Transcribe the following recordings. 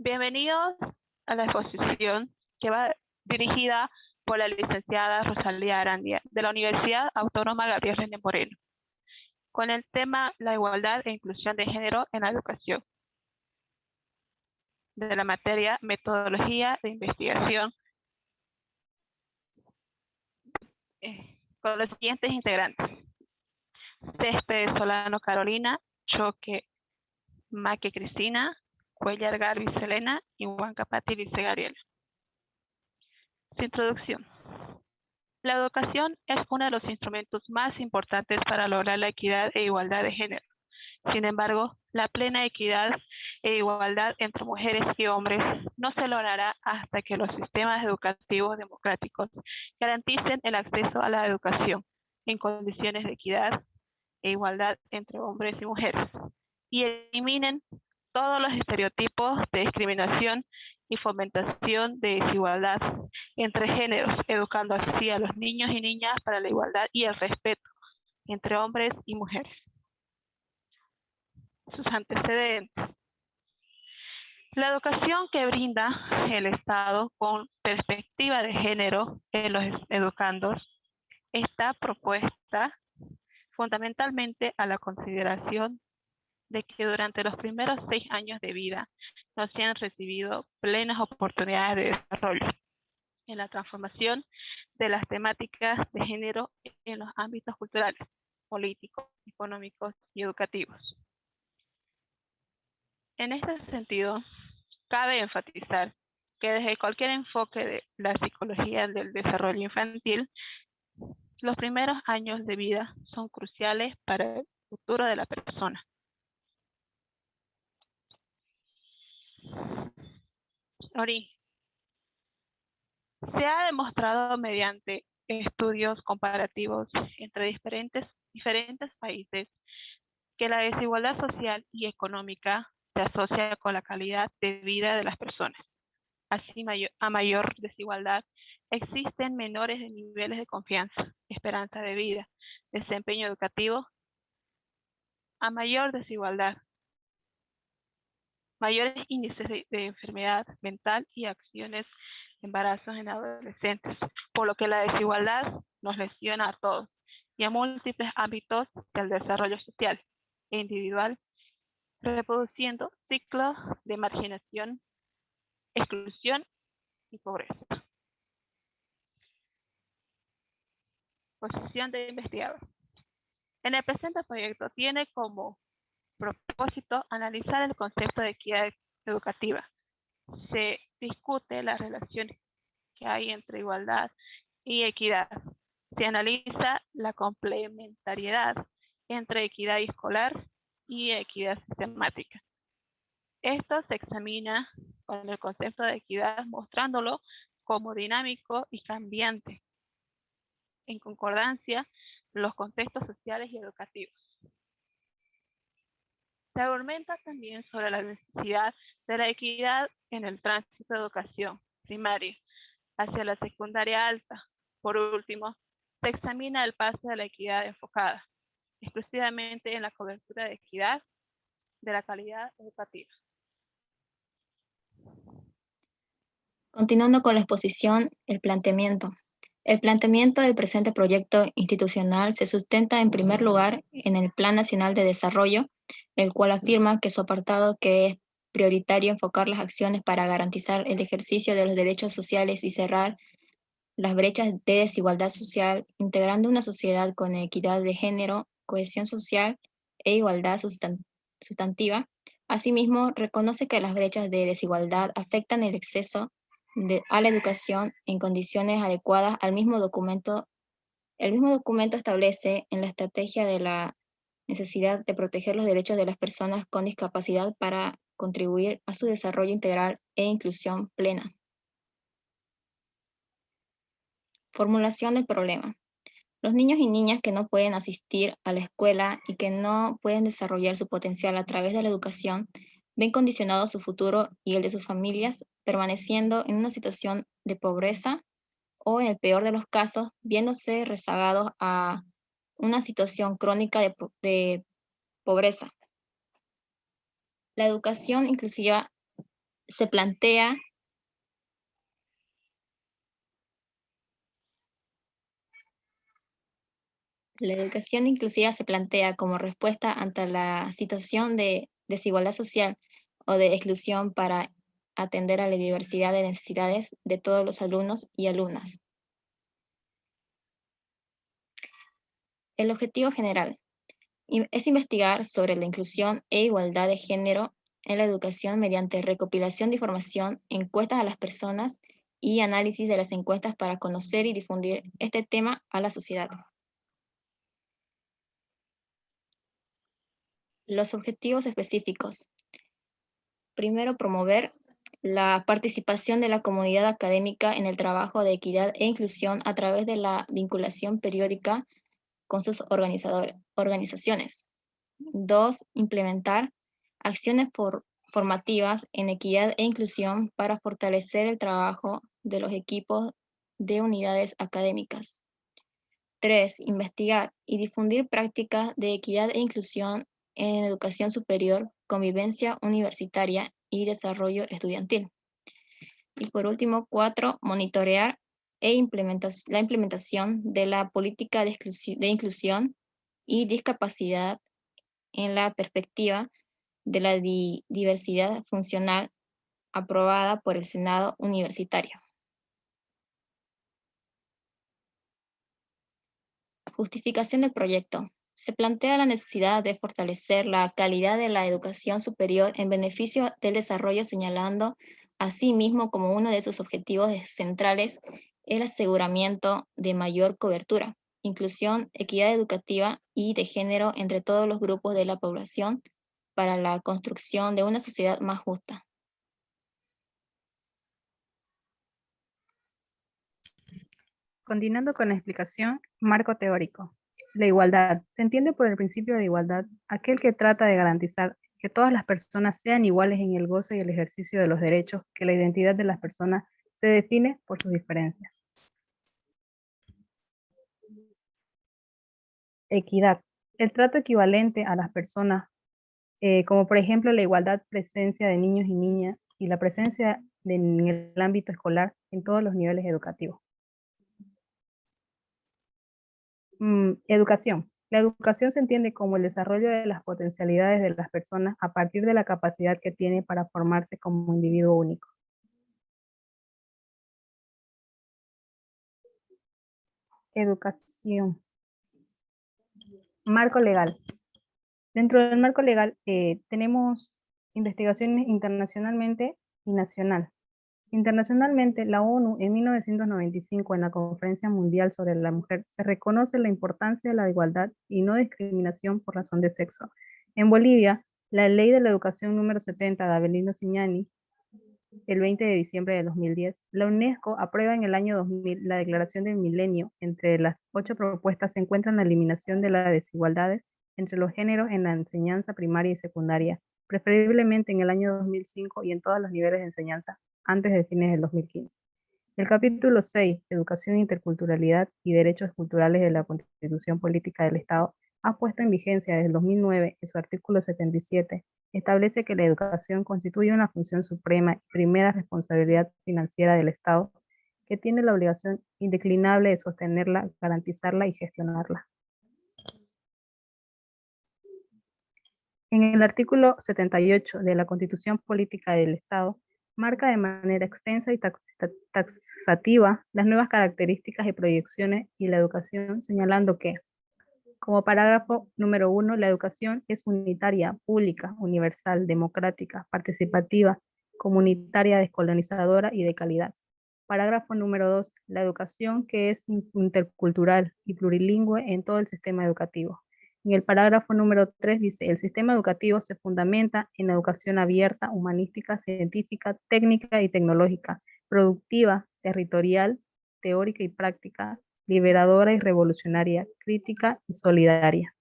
Bienvenidos a la exposición que va dirigida por la licenciada Rosalía Arandia de la Universidad Autónoma Gabriel René Moreno, con el tema La igualdad e inclusión de género en la educación, de la materia Metodología de investigación, con los siguientes integrantes: Céspedes Solano Carolina, Choque Maque Cristina, Cuellar Garbi Selena y Huancapati Lice Gabriela. Su introducción. La educación es uno de los instrumentos más importantes para lograr la equidad e igualdad de género. Sin embargo, la plena equidad e igualdad entre mujeres y hombres no se logrará hasta que los sistemas educativos democráticos garanticen el acceso a la educación en condiciones de equidad e igualdad entre hombres y mujeres y eliminen todos los estereotipos de discriminación y fomentación de desigualdad entre géneros, educando así a los niños y niñas para la igualdad y el respeto entre hombres y mujeres. Sus antecedentes. La educación que brinda el Estado con perspectiva de género en los educandos está propuesta fundamentalmente a la consideración de que durante los primeros 6 años de vida no se han recibido plenas oportunidades de desarrollo en la transformación de las temáticas de género en los ámbitos culturales, políticos, económicos y educativos. En este sentido, cabe enfatizar que desde cualquier enfoque de la psicología del desarrollo infantil, los primeros años de vida son cruciales para el futuro de la persona. Origen. Se ha demostrado mediante estudios comparativos entre diferentes países que la desigualdad social y económica se asocia con la calidad de vida de las personas. Así, a mayor desigualdad, existen menores niveles de confianza, esperanza de vida, desempeño educativo. A mayor desigualdad, mayores índices de enfermedad mental y acciones de embarazos en adolescentes, por lo que la desigualdad nos lesiona a todos y a múltiples ámbitos del desarrollo social e individual, reproduciendo ciclos de marginación, exclusión y pobreza. Posición de investigador. En el presente proyecto tiene como propósito analizar el concepto de equidad educativa. Se discute las relaciones que hay entre igualdad y equidad. Se analiza la complementariedad entre equidad escolar y equidad sistemática. Esto se examina con el concepto de equidad, mostrándolo como dinámico y cambiante, en concordancia los contextos sociales y educativos. Se argumenta también sobre la necesidad de la equidad en el tránsito de educación primaria hacia la secundaria alta. Por último, se examina el paso de la equidad enfocada exclusivamente en la cobertura de equidad de la calidad educativa. Continuando con la exposición, el planteamiento. El planteamiento del presente proyecto institucional se sustenta en primer lugar en el Plan Nacional de Desarrollo, el cual afirma que su apartado que es prioritario enfocar las acciones para garantizar el ejercicio de los derechos sociales y cerrar las brechas de desigualdad social, integrando una sociedad con equidad de género, cohesión social e igualdad sustantiva. Asimismo, reconoce que las brechas de desigualdad afectan el acceso a la educación en condiciones adecuadas al mismo documento. El mismo documento establece en la estrategia de la necesidad de proteger los derechos de las personas con discapacidad para contribuir a su desarrollo integral e inclusión plena. Formulación del problema. Los niños y niñas que no pueden asistir a la escuela y que no pueden desarrollar su potencial a través de la educación ven condicionado su futuro y el de sus familias, permaneciendo en una situación de pobreza o, en el peor de los casos, viéndose rezagados a una situación crónica de pobreza. La educación inclusiva se plantea la educación inclusiva se plantea como respuesta ante la situación de desigualdad social o de exclusión para atender a la diversidad de necesidades de todos los alumnos y alumnas. El objetivo general es investigar sobre la inclusión e igualdad de género en la educación mediante recopilación de información, encuestas a las personas y análisis de las encuestas para conocer y difundir este tema a la sociedad. Los objetivos específicos. Primero, promover la participación de la comunidad académica en el trabajo de equidad e inclusión a través de la vinculación periódica con sus organizaciones. Dos, implementar acciones formativas en equidad e inclusión para fortalecer el trabajo de los equipos de unidades académicas. Tres, investigar y difundir prácticas de equidad e inclusión en educación superior, convivencia universitaria y desarrollo estudiantil. Y por último, cuatro, monitorear la implementación de la política de inclusión y discapacidad en la perspectiva de la diversidad funcional aprobada por el Senado Universitario. Justificación del proyecto. Se plantea la necesidad de fortalecer la calidad de la educación superior en beneficio del desarrollo, señalando asimismo como uno de sus objetivos centrales el aseguramiento de mayor cobertura, inclusión, equidad educativa y de género entre todos los grupos de la población para la construcción de una sociedad más justa. Continuando con la explicación, marco teórico. La igualdad. Se entiende por el principio de igualdad aquel que trata de garantizar que todas las personas sean iguales en el goce y el ejercicio de los derechos, que la identidad de las personas se define por sus diferencias. Equidad. El trato equivalente a las personas, como por ejemplo la igualdad presencia de niños y niñas y la presencia en el ámbito escolar en todos los niveles educativos. Educación. La educación se entiende como el desarrollo de las potencialidades de las personas a partir de la capacidad que tiene para formarse como individuo único. Educación. Marco legal. Dentro del marco legal tenemos investigaciones internacionalmente y nacional. Internacionalmente, la ONU en 1995, en la Conferencia Mundial sobre la Mujer, se reconoce la importancia de la igualdad y no discriminación por razón de sexo. En Bolivia, la Ley de la Educación número 70 de Avelino Ciñani, el 20 de diciembre de 2010, la UNESCO aprueba en el año 2000 la Declaración del Milenio. Entre las 8 propuestas se encuentran la eliminación de las desigualdades entre los géneros en la enseñanza primaria y secundaria, preferiblemente en el año 2005 y en todos los niveles de enseñanza, antes de fines del 2015. El capítulo 6, Educación, Interculturalidad y Derechos Culturales de la Constitución Política del Estado, ha puesto en vigencia desde el 2009 en su artículo 77, establece que la educación constituye una función suprema y primera responsabilidad financiera del Estado, que tiene la obligación indeclinable de sostenerla, garantizarla y gestionarla. En el artículo 78 de la Constitución Política del Estado, marca de manera extensa y taxativa las nuevas características y proyecciones y la educación, señalando que, como parágrafo número 1, la educación es unitaria, pública, universal, democrática, participativa, comunitaria, descolonizadora y de calidad. Parágrafo número 2, la educación que es intercultural y plurilingüe en todo el sistema educativo. En el parágrafo número 3 dice, el sistema educativo se fundamenta en la educación abierta, humanística, científica, técnica y tecnológica, productiva, territorial, teórica y práctica, liberadora y revolucionaria, crítica y solidaria.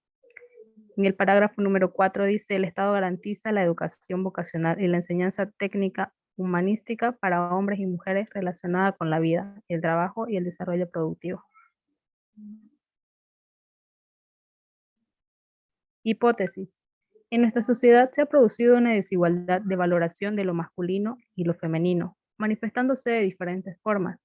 En el parágrafo número 4 dice, el Estado garantiza la educación vocacional y la enseñanza técnica humanística para hombres y mujeres relacionada con la vida, el trabajo y el desarrollo productivo. Hipótesis. En nuestra sociedad se ha producido una desigualdad de valoración de lo masculino y lo femenino, manifestándose de diferentes formas.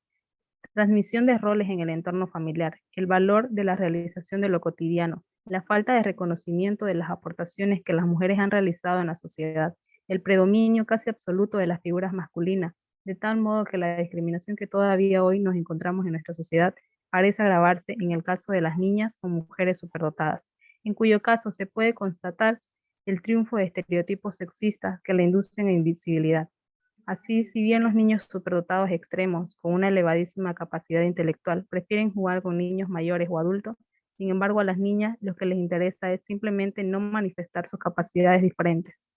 Transmisión de roles en el entorno familiar, el valor de la realización de lo cotidiano, la falta de reconocimiento de las aportaciones que las mujeres han realizado en la sociedad, el predominio casi absoluto de las figuras masculinas, de tal modo que la discriminación que todavía hoy nos encontramos en nuestra sociedad parece agravarse en el caso de las niñas o mujeres superdotadas, en cuyo caso se puede constatar el triunfo de estereotipos sexistas que la inducen a invisibilidad. Así, si bien los niños superdotados extremos, con una elevadísima capacidad intelectual, prefieren jugar con niños mayores o adultos, sin embargo a las niñas lo que les interesa es simplemente no manifestar sus capacidades diferentes.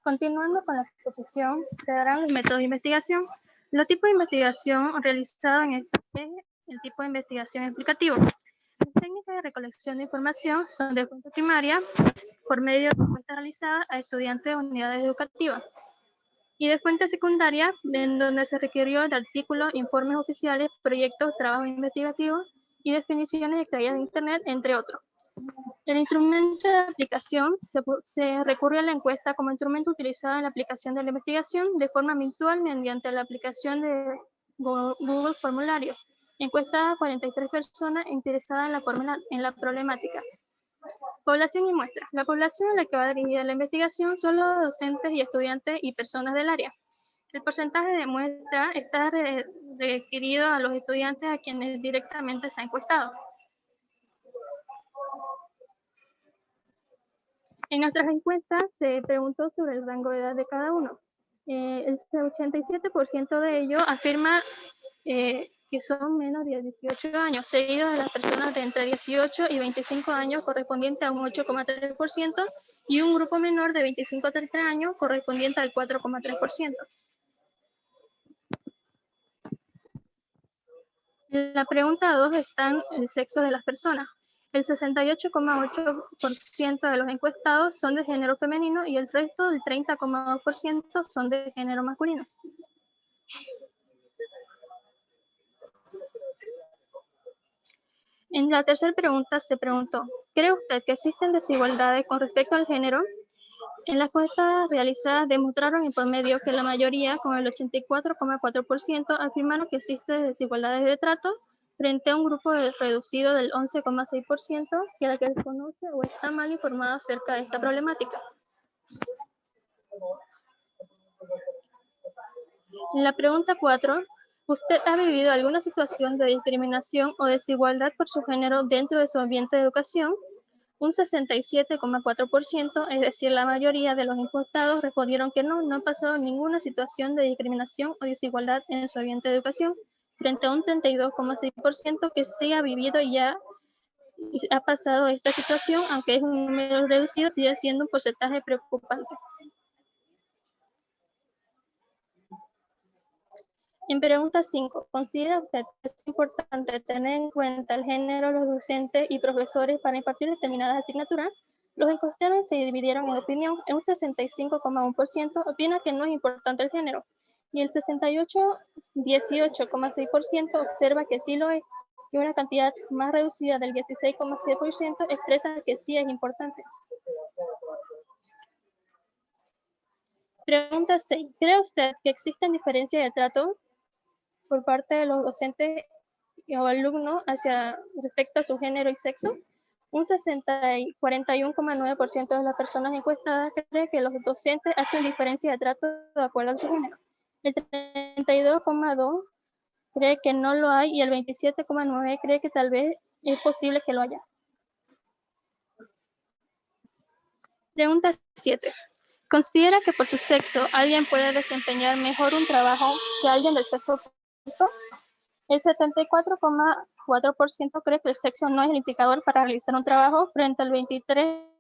Continuando con la exposición, se darán los métodos de investigación. Los tipos de investigación realizados en este es el tipo de investigación explicativo. Las técnicas de recolección de información son de fuente primaria por medio de encuestas realizadas a estudiantes de unidades educativas y de fuente secundaria, en donde se requirió de artículos, informes oficiales, proyectos, trabajos investigativos y definiciones extraídas de Internet, entre otros. El instrumento de aplicación se recurre a la encuesta como instrumento utilizado en la aplicación de la investigación de forma virtual mediante la aplicación de Google Formulario. Encuestada a 43 personas interesadas en la problemática. Población y muestra. La población a la que va dirigida la investigación son los docentes y estudiantes y personas del área. El porcentaje de muestra está requerido a los estudiantes a quienes directamente se ha encuestado. En nuestras encuestas se preguntó sobre el rango de edad de cada uno. El 87% de ellos afirma que son menos de 18 años, seguidos de las personas de entre 18 y 25 años, correspondiente a un 8,3%, y un grupo menor de 25 a 30 años, correspondiente al 4,3%. En la pregunta 2 están el sexo de las personas. El 68,8% de los encuestados son de género femenino y el resto, del 30,2%, son de género masculino. En la tercera pregunta se preguntó, ¿cree usted que existen desigualdades con respecto al género? En las encuestas realizadas demostraron en promedio que la mayoría, con el 84,4%, afirmaron que existen desigualdades de trato frente a un grupo reducido del 11,6% que la que desconoce o está mal informado acerca de esta problemática. En la pregunta 4, ¿usted ha vivido alguna situación de discriminación o desigualdad por su género dentro de su ambiente de educación? Un 67,4%, es decir, la mayoría de los encuestados respondieron que no ha pasado ninguna situación de discriminación o desigualdad en su ambiente de educación, frente a un 32,6% que sí ha vivido y ya ha pasado esta situación, aunque es un número reducido, sigue siendo un porcentaje preocupante. En pregunta 5, ¿considera usted que es importante tener en cuenta el género de los docentes y profesores para impartir determinadas asignaturas? Los encuestados se dividieron en opinión. Un 65,1% opina que no es importante el género y el 18,6% observa que sí lo es, y una cantidad más reducida del 16,6% expresa que sí es importante. Pregunta 6. ¿Cree usted que existen diferencias de trato por parte de los docentes o alumnos respecto a su género y sexo? Un 41,9% de las personas encuestadas cree que los docentes hacen diferencia de trato de acuerdo a su género. El 32,2% cree que no lo hay y el 27,9% cree que tal vez es posible que lo haya. Pregunta 7. ¿Considera que por su sexo alguien puede desempeñar mejor un trabajo que alguien del sexo opuesto? El 74,4% cree que el sexo no es el indicador para realizar un trabajo, frente al 23%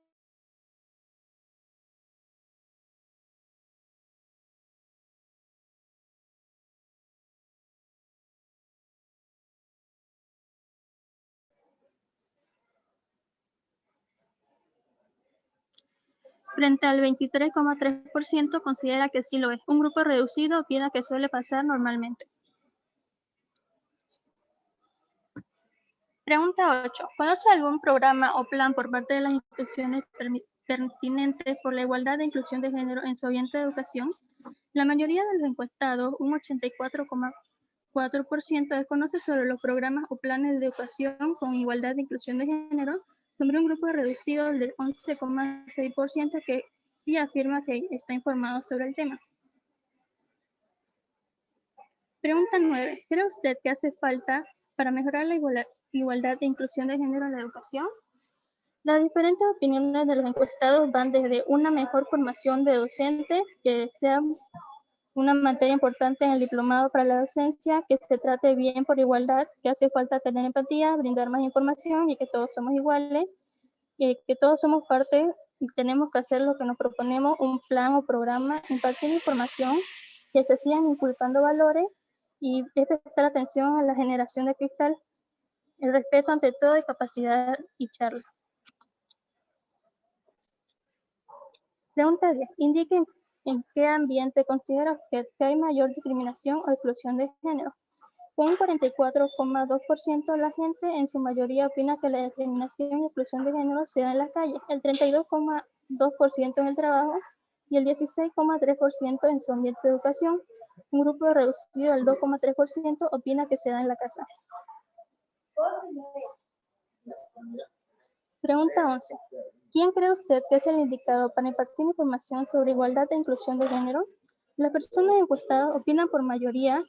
frente al 23,3% considera que sí lo es. Un grupo reducido opina que suele pasar normalmente. Pregunta 8. ¿Conoce algún programa o plan por parte de las instituciones pertinentes por la igualdad e inclusión de género en su ambiente de educación? La mayoría de los encuestados, un 84,4%, desconoce sobre los programas o planes de educación con igualdad e inclusión de género, sobre un grupo reducido del 11,6% que sí afirma que está informado sobre el tema. Pregunta 9. ¿Cree usted que hace falta para mejorar la igualdad e inclusión de género en la educación? Las diferentes opiniones de los encuestados van desde una mejor formación de docentes, que sea una materia importante en el diplomado para la docencia, que se trate bien por igualdad, que hace falta tener empatía, brindar más información y que todos somos iguales, que todos somos parte y tenemos que hacer lo que nos proponemos, un plan o programa, impartir información, que se sigan inculcando valores y prestar atención a la generación de cristal, el respeto ante todo y capacidad y charla. Pregunta 10. Indique en qué ambiente considera usted que hay mayor discriminación o exclusión de género. Con un 44,2%, la gente en su mayoría opina que la discriminación y exclusión de género se da en la calle, el 32,2% en el trabajo y el 16,3% en su ambiente de educación. Un grupo reducido del 2,3% opina que se da en la casa. Pregunta 11. ¿Quién cree usted que es el indicado para impartir información sobre igualdad e inclusión de género? Las personas encuestadas opinan por mayoría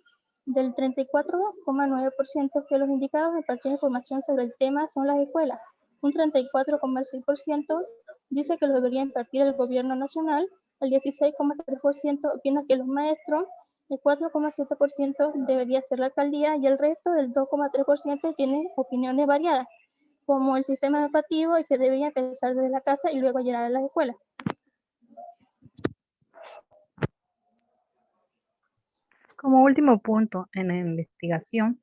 del 34,9% que los indicados para impartir información sobre el tema son las escuelas. Un 34,6% dice que lo debería impartir el gobierno nacional, el 16,3% opina que los maestros, el 4,7% debería ser la alcaldía y el resto del 2,3% tiene opiniones variadas, como el sistema educativo y que debería empezar desde la casa y luego llegar a las escuelas. Como último punto en la investigación,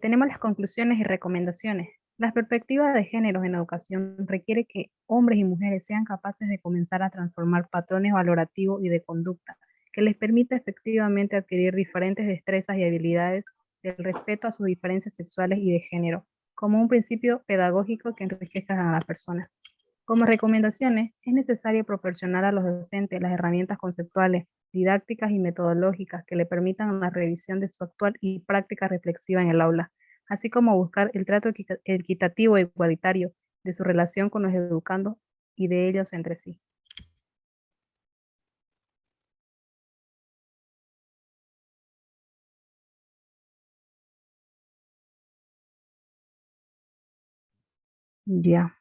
tenemos las conclusiones y recomendaciones. Las perspectivas de género en la educación requiere que hombres y mujeres sean capaces de comenzar a transformar patrones valorativos y de conducta que les permita efectivamente adquirir diferentes destrezas y habilidades del respeto a sus diferencias sexuales y de género, como un principio pedagógico que enriquezca a las personas. Como recomendaciones, es necesario proporcionar a los docentes las herramientas conceptuales, didácticas y metodológicas que le permitan la revisión de su actual y práctica reflexiva en el aula, así como buscar el trato equitativo e igualitario de su relación con los educandos y de ellos entre sí. Ya.